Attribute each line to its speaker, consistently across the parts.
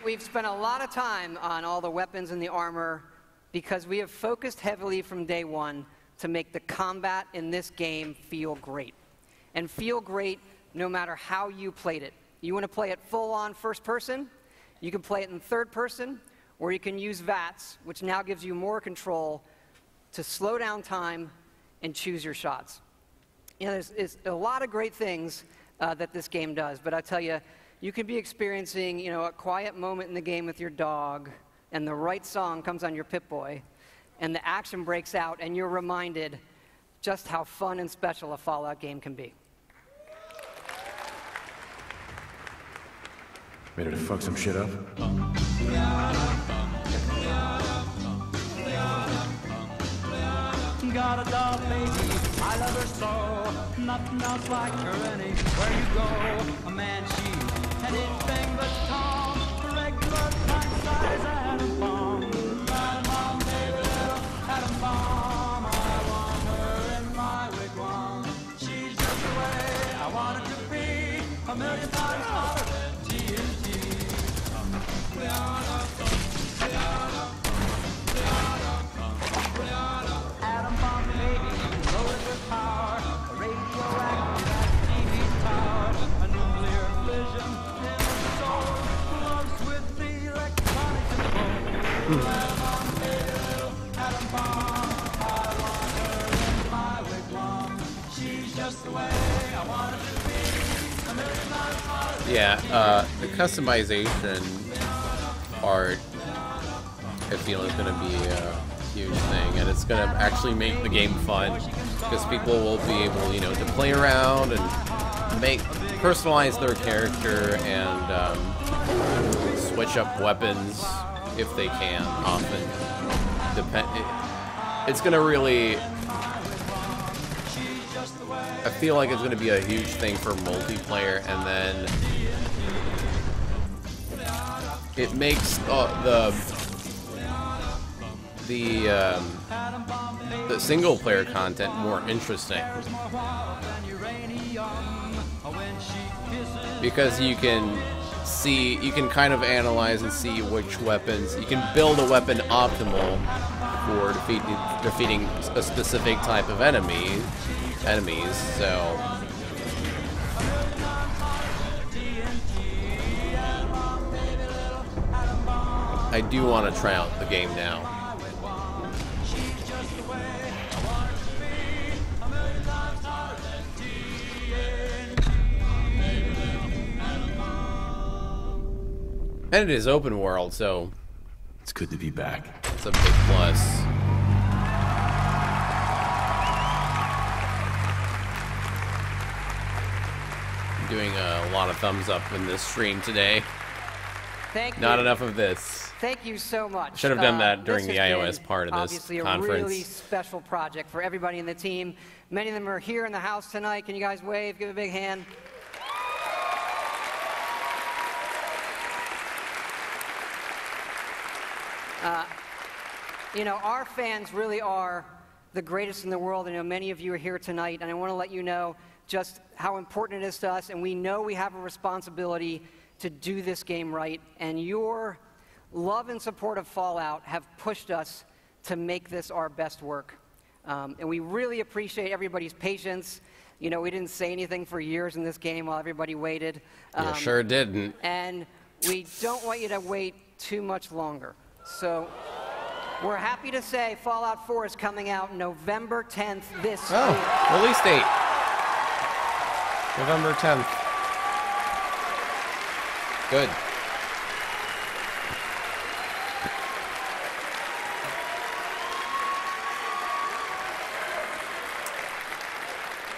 Speaker 1: We've spent a lot of time on all the weapons and the armor because we have focused heavily from day one to make the combat in this game feel great. And feel great no matter how you played it. You want to play it full-on first person, you can play it in third person, or you can use VATS, which now gives you more control to slow down time and choose your shots. You know, there's a lot of great things that this game does, but I tell you, you could be experiencing, you know, a quiet moment in the game with your dog, and the right song comes on your Pip-Boy, and the action breaks out, and you're reminded just how fun and special a Fallout game can be.
Speaker 2: Ready to fuck some shit up?
Speaker 3: Got a doll baby, I love her so. Nothing else like her anywhere you go. A man, she's anything but calm. Regular time size atom bomb. Atom bomb, baby, little atom bomb. I want her in my wigwam. She's just the way I want her to be. A million times hotter than TNT. Atom bomb, baby, loaded with power. A radioactive as TV's power. A nuclear fission in the soul. Gloves with the electronics involved. Atom bomb, baby, little atom bomb. I want her in my wigwam. She's just the way I want her to be. A million times hotter.
Speaker 4: Yeah, the customization part, I feel, is going to be a huge thing, and it's going to actually make the game fun because people will be able, you know, to play around and personalize their character and switch up weapons if they can. Often, it's going to really. I feel like it's going to be a huge thing for multiplayer, and then it makes the single player content more interesting because you can kind of analyze and see which weapons you can build a weapon optimal for defeating a specific type of enemies. So I do want to try out the game now. And it is open world, so
Speaker 2: it's good to be back.
Speaker 4: It's a big plus. I'm doing a lot of thumbs up in this stream today.
Speaker 1: Thank you.
Speaker 4: Not enough of this.
Speaker 1: Thank you so much.
Speaker 4: Should have done that during the iOS part of this
Speaker 1: obviously
Speaker 4: conference.
Speaker 1: Obviously a really special project for everybody in the team. Many of them are here in the house tonight. Can you guys wave? Give a big hand. You know, our fans really are the greatest in the world. I know many of you are here tonight, and I want to let you know just how important it is to us, and we know we have a responsibility to do this game right, and your love and support of Fallout have pushed us to make this our best work. And we really appreciate everybody's patience. You know, we didn't say anything for years in this game while everybody waited.
Speaker 4: You sure didn't.
Speaker 1: And we don't want you to wait too much longer. So we're happy to say Fallout 4 is coming out November 10th this week.
Speaker 4: Release date. November 10th. Good.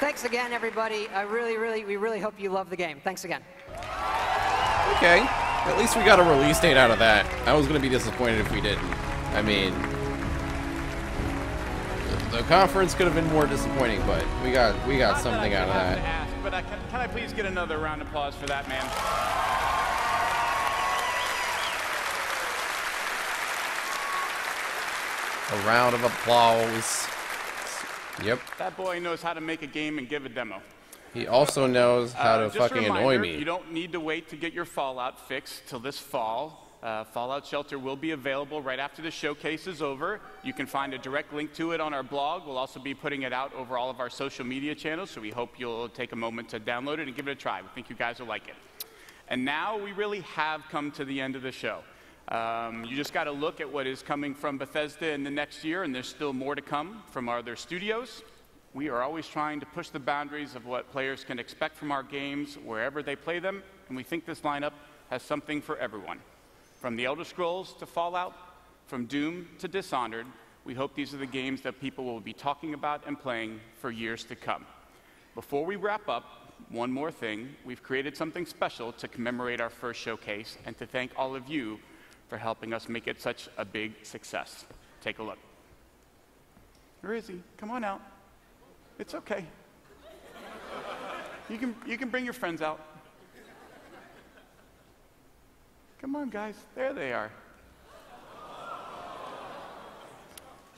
Speaker 1: Thanks again, everybody. We really hope you love the game. Thanks again.
Speaker 4: Okay. At least we got a release date out of that. I was going to be disappointed if we didn't. I mean, the conference could have been more disappointing, but we got something out of that.
Speaker 5: Ask, but can I please get another round of applause for that, man?
Speaker 4: A round of applause. Yep.
Speaker 5: That boy knows how to make a game and give a demo.
Speaker 4: He also knows how to
Speaker 5: Just a
Speaker 4: fucking annoy
Speaker 5: reminder,
Speaker 4: me.
Speaker 5: You don't need to wait to get your Fallout fixed till this fall. Fallout Shelter will be available right after the showcase is over. You can find a direct link to it on our blog. We'll also be putting it out over all of our social media channels, so we hope you'll take a moment to download it and give it a try. We think you guys will like it. And now we really have come to the end of the show. You just got to look at what is coming from Bethesda in the next year, and there's still more to come from our other studios. We are always trying to push the boundaries of what players can expect from our games wherever they play them, and we think this lineup has something for everyone. From the Elder Scrolls to Fallout, from Doom to Dishonored, we hope these are the games that people will be talking about and playing for years to come. Before we wrap up, one more thing. We've created something special to commemorate our first showcase and to thank all of you for helping us make it such a big success. Take a look. Where is he? Come on out. It's okay. You can bring your friends out. Come on, guys. There they are.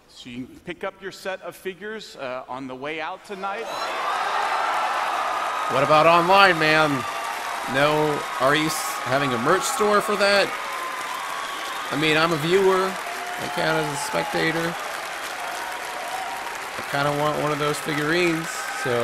Speaker 5: So you can pick up your set of figures on the way out tonight.
Speaker 4: What about online, man? No, are you having a merch store for that? I mean, I'm a viewer. I count as a spectator. I kind of want one of those figurines, so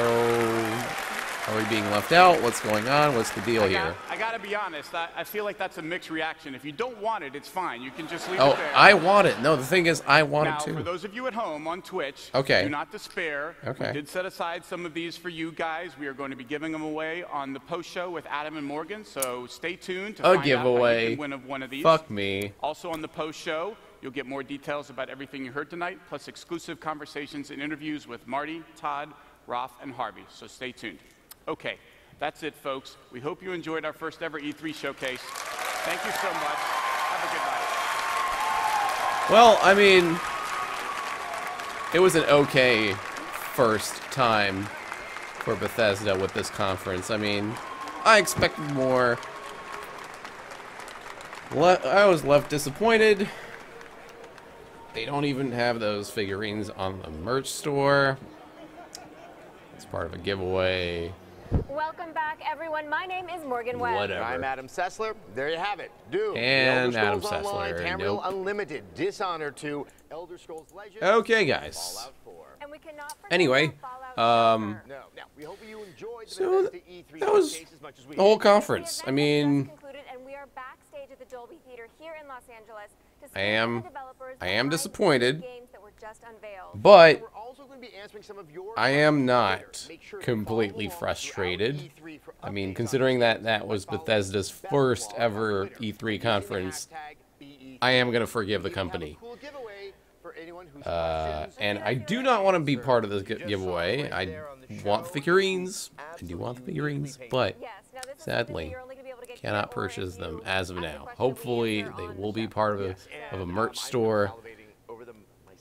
Speaker 4: are we being left out? What's going on? What's the deal here?
Speaker 5: I gotta be honest, I feel like that's a mixed reaction. If you don't want it, it's fine. You can just leave
Speaker 4: Oh,
Speaker 5: it there.
Speaker 4: I want it. No, the thing is, I want
Speaker 5: Now,
Speaker 4: it too.
Speaker 5: for those of you at home on Twitch,
Speaker 4: Okay.
Speaker 5: do not despair.
Speaker 4: Okay.
Speaker 5: We did set aside some of these for you guys. We are going to be giving them away on the post show with Adam and Morgan, so stay tuned to
Speaker 4: A
Speaker 5: find out
Speaker 4: giveaway.
Speaker 5: how you can win one of these.
Speaker 4: Fuck me.
Speaker 5: Also on the post show, you'll get more details about everything you heard tonight, plus exclusive conversations and interviews with Marty, Todd, Roth, and Harvey, so stay tuned. Okay. That's it, folks. We hope you enjoyed our first ever E3 showcase. Thank you so much. Have a good night.
Speaker 4: Well, I mean, it was an okay first time for Bethesda with this conference. I mean, I expected more. I was left disappointed. They don't even have those figurines on the merch store. It's part of a giveaway.
Speaker 6: Welcome back, everyone. My name is Morgan Webb.
Speaker 4: Whatever.
Speaker 7: I'm Adam Sessler. There you have it. Doom,
Speaker 4: And
Speaker 7: The Elder
Speaker 4: Adam
Speaker 7: Scrolls Online,
Speaker 4: Sessler.
Speaker 7: Tamriel
Speaker 4: Nope.
Speaker 7: Unlimited, Dishonored 2, Elder Scrolls Legends,
Speaker 4: Okay, guys.
Speaker 7: Fallout 4.
Speaker 6: And we cannot forget
Speaker 4: Anyway,
Speaker 6: about Fallout Shelter.
Speaker 7: No, we hope you enjoyed the
Speaker 4: So
Speaker 7: Bethesda E3
Speaker 4: that was
Speaker 7: showcase as much as we
Speaker 4: the whole
Speaker 7: did.
Speaker 4: conference.
Speaker 6: The
Speaker 4: I
Speaker 6: event has
Speaker 4: mean,
Speaker 6: just concluded, and we are backstage at the Dolby Theater here in Los Angeles to
Speaker 4: I am-
Speaker 6: the developers
Speaker 4: I am
Speaker 6: behind
Speaker 4: disappointed.
Speaker 6: the games that were just unveiled.
Speaker 4: but
Speaker 7: We're also going to be answering some of your
Speaker 4: I am
Speaker 7: questions
Speaker 4: not
Speaker 7: later. Make sure to
Speaker 4: completely
Speaker 7: follow along
Speaker 4: frustrated.
Speaker 7: throughout E3 for
Speaker 4: I mean,
Speaker 7: updates
Speaker 4: considering
Speaker 7: on
Speaker 4: that
Speaker 7: this.
Speaker 4: that was
Speaker 7: Follow
Speaker 4: Bethesda's
Speaker 7: Best
Speaker 4: first
Speaker 7: Blog on
Speaker 4: ever
Speaker 7: Twitter.
Speaker 4: E3
Speaker 7: Using the
Speaker 4: conference,
Speaker 7: hashtag BE3.
Speaker 4: I am going to forgive the
Speaker 7: We have a
Speaker 4: company.
Speaker 7: cool giveaway for anyone who's
Speaker 4: And I do not want to be part of this giveaway. I want figurines. I do want the figurines, but
Speaker 6: Yes, now this is
Speaker 4: sadly,
Speaker 6: something that you're only gonna be able to get
Speaker 4: cannot
Speaker 6: here or
Speaker 4: purchase
Speaker 6: if
Speaker 4: them
Speaker 6: you
Speaker 4: as of
Speaker 6: ask a
Speaker 4: now.
Speaker 6: question
Speaker 4: Hopefully,
Speaker 6: we answer
Speaker 4: they
Speaker 6: on
Speaker 4: will
Speaker 6: the
Speaker 4: be
Speaker 6: show.
Speaker 4: part of a merch store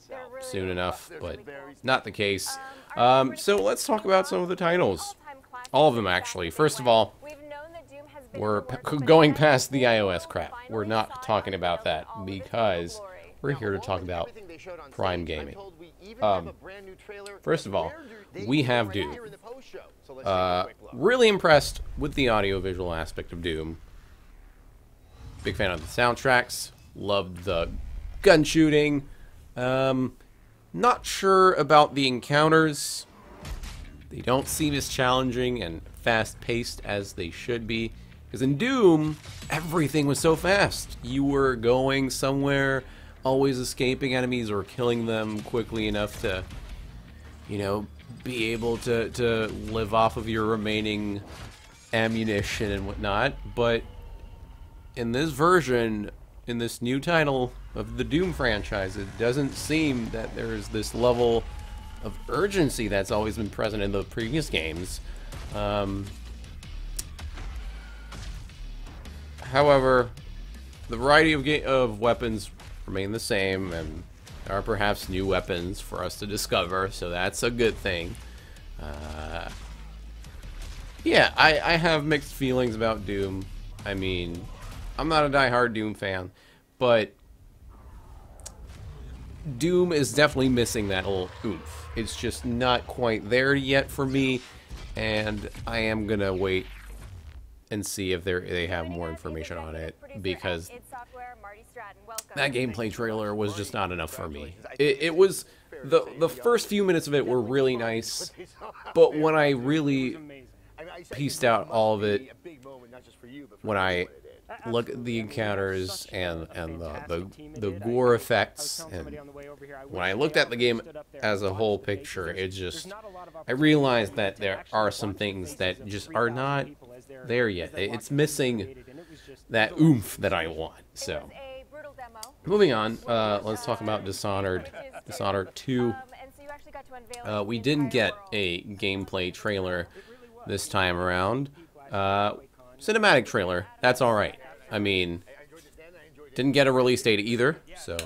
Speaker 6: They're really
Speaker 4: soon enough,
Speaker 6: really
Speaker 4: but
Speaker 6: cool.
Speaker 4: not the case.
Speaker 6: Our favorite
Speaker 4: So let's talk about some of the titles.
Speaker 6: all-time classic
Speaker 4: All of them,
Speaker 6: back
Speaker 4: actually.
Speaker 6: in the
Speaker 4: First of
Speaker 6: way.
Speaker 4: all,
Speaker 6: We've known that Doom has been
Speaker 4: we're
Speaker 6: in the works for
Speaker 4: going
Speaker 6: decades.
Speaker 4: past the iOS crap.
Speaker 6: Finally
Speaker 4: We're
Speaker 6: saw
Speaker 4: not
Speaker 6: it
Speaker 4: talking about
Speaker 6: unveiled
Speaker 4: that
Speaker 6: in all of its
Speaker 4: because
Speaker 6: glory.
Speaker 4: we're here to talk about Prime Gaming. First of all, we have Doom. Really impressed with the audiovisual aspect of Doom. Big fan of the soundtracks. Loved the gun shooting. Not sure about the encounters. They don't seem as challenging and fast-paced as they should be. Because in Doom, everything was so fast. You were going somewhere, always escaping enemies or killing them quickly enough to, you know, be able to live off of your remaining ammunition and whatnot. But in this version, in this new title of the Doom franchise, it doesn't seem that there's this level of urgency that's always been present in the previous games. However, the variety of weapons remain the same, and there are perhaps new weapons for us to discover, so that's a good thing. Yeah, I have mixed feelings about Doom. I mean, I'm not a diehard Doom fan, but Doom is definitely missing that whole oomph. It's just not quite there yet for me, and I am gonna wait and see if they have more information on it, because that gameplay trailer was just not enough for me. It was the first few minutes of it were really nice, but when I really pieced out all of it, when I look at the encounters and the gore effects, and when I looked at the game as a whole picture, it just, I realized that there are some things that just are not there yet. It's missing that oomph that I want. So, moving on, let's talk about Dishonored 2. We didn't get a gameplay trailer this time around. Cinematic trailer, that's alright. I mean, didn't get a release date either, so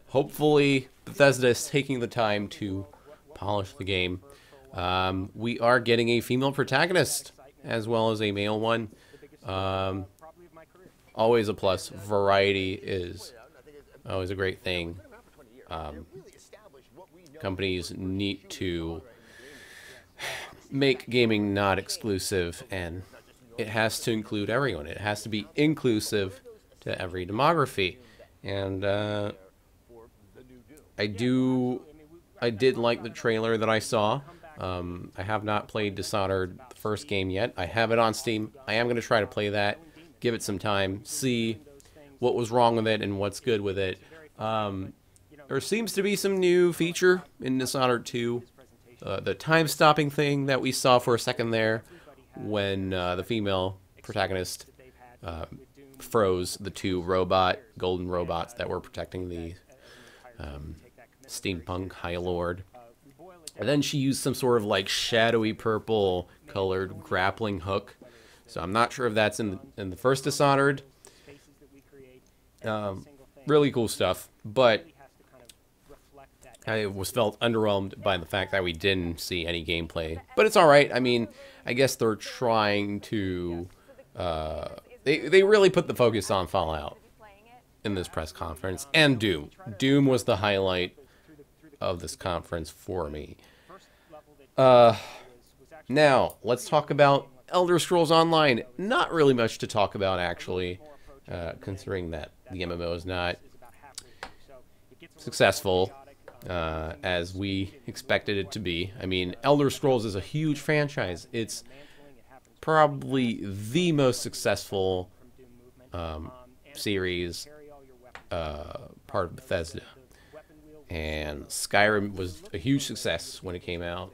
Speaker 4: hopefully Bethesda is taking the time to polish the game. We are getting a female protagonist as well as a male one. Always a plus. Variety is always a great thing. Companies need to make gaming not exclusive, and it has to include everyone. It has to be inclusive to every demography. And I did like the trailer that I saw. I have not played Dishonored, the first game, yet. I have it on Steam. I am going to try to play that, give it some time, see what was wrong with it and what's good with it. There seems to be some new feature in Dishonored 2. The time-stopping thing that we saw for a second there, when the female protagonist froze the two golden robots that were protecting the steampunk High Lord. And then she used some sort of like shadowy purple colored grappling hook. So I'm not sure if that's in the first Dishonored. Really cool stuff, but I felt underwhelmed by the fact that we didn't see any gameplay. But it's alright. I mean, I guess they're trying to... They really put the focus on Fallout in this press conference. And Doom. Doom was the highlight of this conference for me. Now, let's talk about Elder Scrolls Online. Not really much to talk about, actually, considering that the MMO is not successful as we expected it to be. I mean, Elder Scrolls is a huge franchise. It's probably the most successful series part of Bethesda. And Skyrim was a huge success when it came out.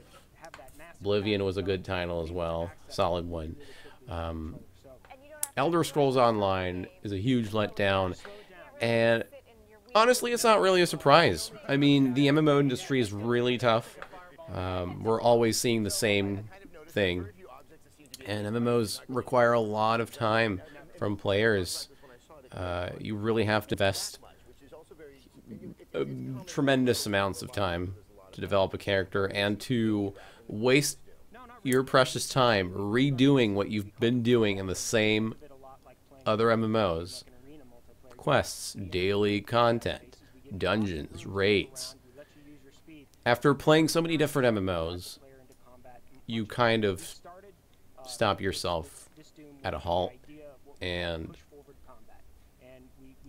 Speaker 4: Oblivion was a good title as well, solid one. Elder Scrolls Online is a huge letdown, and honestly, it's not really a surprise. I mean, the MMO industry is really tough. We're always seeing the same thing, and MMOs require a lot of time from players. You really have to invest tremendous amounts of time to develop a character and to waste your precious time redoing what you've been doing in the same other MMOs. Quests, daily content, dungeons, raids. After playing so many different MMOs, you kind of stop yourself at a halt, and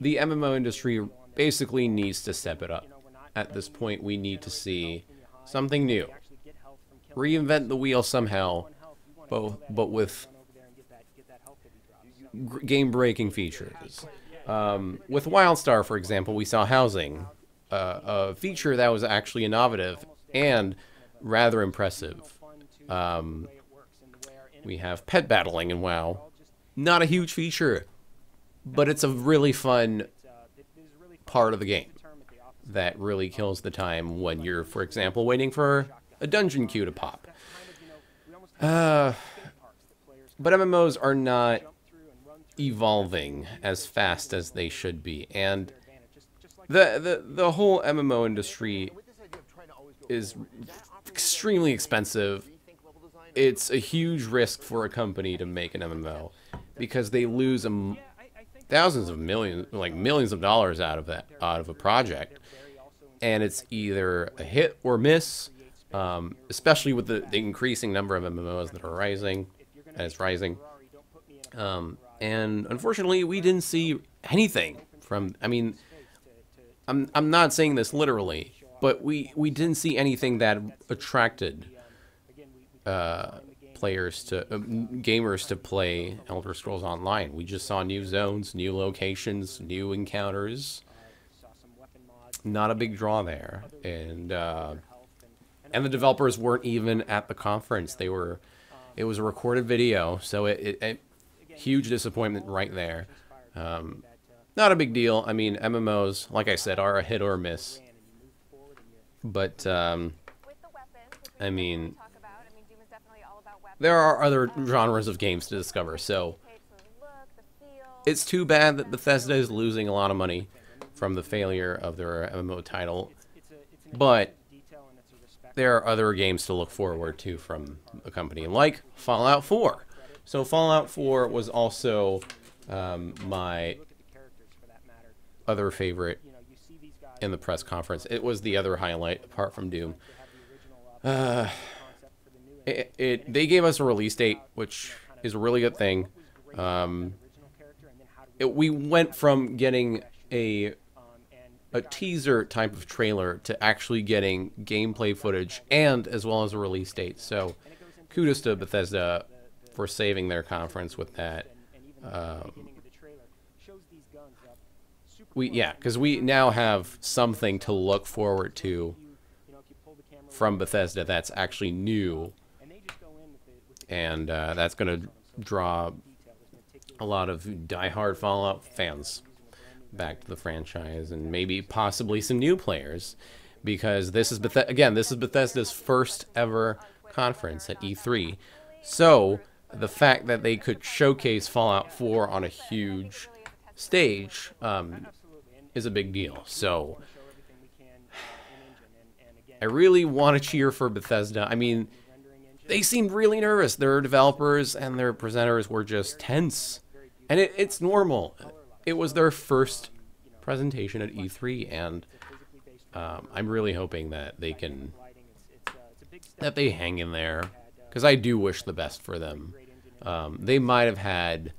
Speaker 4: the MMO industry basically needs to step it up. At this point, we need to see something new. Reinvent the wheel somehow, but with game-breaking features. With WildStar, for example, we saw housing, a feature that was actually innovative and rather impressive. We have pet battling in WoW. Not a huge feature, but it's a really fun part of the game that really kills the time when you're, for example, waiting for a dungeon queue to pop. But MMOs are not evolving as fast as they should be, and the whole MMO industry is extremely expensive. It's a huge risk for a company to make an MMO because they lose thousands of millions, like millions of dollars out of a project, and it's either a hit or miss, especially with the increasing number of MMOs that are rising, and it's rising. And unfortunately, we didn't see anything from. I mean, I'm not saying this literally, but we didn't see anything that attracted players to gamers to play Elder Scrolls Online. We just saw new zones, new locations, new encounters. Not a big draw there, and the developers weren't even at the conference. They were. It was a recorded video, so it huge disappointment right there. Not a big deal. I mean, MMOs, like I said, are a hit or miss. But I mean, there are other genres of games to discover, so it's too bad that Bethesda is losing a lot of money from the failure of their MMO title, but there are other games to look forward to from the company, like Fallout 4. So Fallout 4 was also my other favorite in the press conference. It was the other highlight, apart from Doom. They gave us a release date, which is a really good thing. We went from getting a teaser type of trailer to actually getting gameplay footage and as well as a release date. So kudos to Bethesda for saving their conference with that. Because we now have something to look forward to from Bethesda that's actually new, and that's going to draw a lot of diehard Fallout fans back to the franchise, and maybe possibly some new players, because this is this is Bethesda's first ever conference at E3. So the fact that they could showcase Fallout 4 on a huge stage is a big deal. So I really want to cheer for Bethesda. I mean, they seemed really nervous. Their developers and their presenters were just tense, and it's normal. It was their first presentation at E3, and I'm really hoping that they hang in there, because I do wish the best for them. They might have had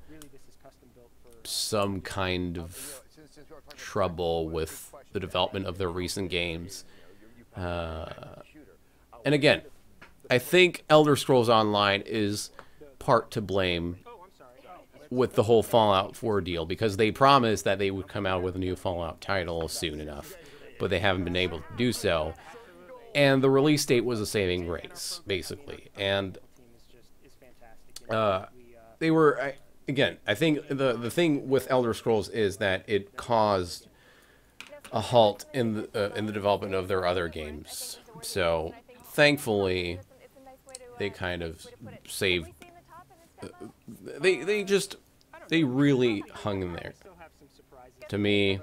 Speaker 4: some kind of trouble with the development of their recent games. And again, I think Elder Scrolls Online is part to blame with the whole Fallout 4 deal, because they promised that they would come out with a new Fallout title soon enough, but they haven't been able to do so. And the release date was a saving grace, basically. And they were, again, I think the thing with Elder Scrolls is that it caused a halt in the development of their other games. So thankfully, they kind of saved. They really hung in there. To me,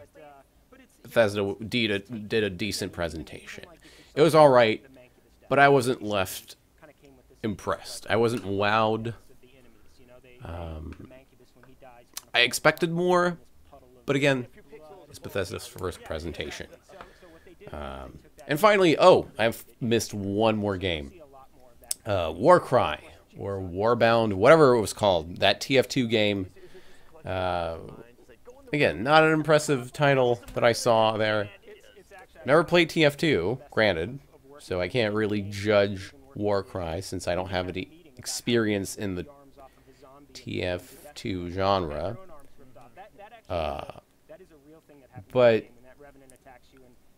Speaker 4: Bethesda did a decent presentation. It was all right, but I wasn't left impressed. I wasn't wowed. I expected more, but again, it's Bethesda's first presentation. And finally, I've missed one more game. Warcry, or Warbound, whatever it was called, that TF2 game. Again, not an impressive title that I saw there. Never played TF2, granted, so I can't really judge Warcry since I don't have any experience in the TF2 genre. But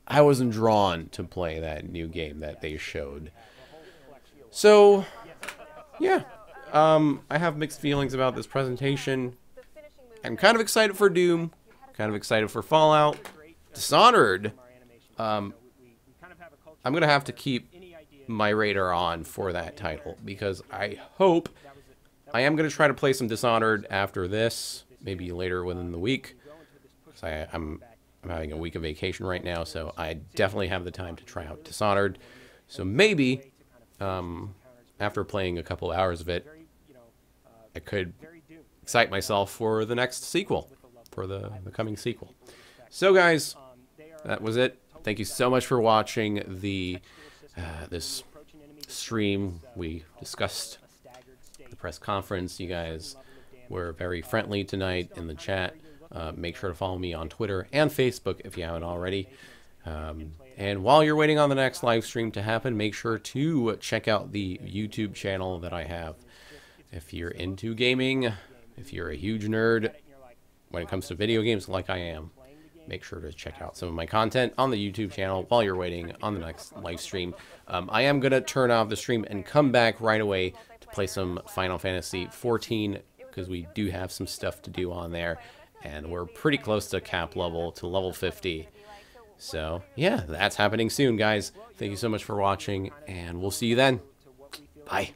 Speaker 4: I wasn't drawn to play that new game that they showed. So, yeah, I have mixed feelings about this presentation. I'm kind of excited for Doom, kind of excited for Fallout. Dishonored, I'm going to have to keep my radar on for that title, because I hope I am going to try to play some Dishonored after this, maybe later within the week. I'm having a week of vacation right now, so I definitely have the time to try out Dishonored. So maybe, after playing a couple hours of it, I could excite myself for the next sequel, for the coming sequel. So guys, that was it. Thank you so much for watching this stream. We discussed the press conference. You guys were very friendly tonight in the chat. Make sure to follow me on Twitter and Facebook if you haven't already. And while you're waiting on the next live stream to happen, make sure to check out the YouTube channel that I have. If you're into gaming, if you're a huge nerd when it comes to video games like I am, make sure to check out some of my content on the YouTube channel while you're waiting on the next live stream. I am going to turn off the stream and come back right away to play some Final Fantasy 14 because we do have some stuff to do on there. And we're pretty close to cap level, to level 50. So, yeah, that's happening soon, guys. Thank you so much for watching, and we'll see you then. Bye.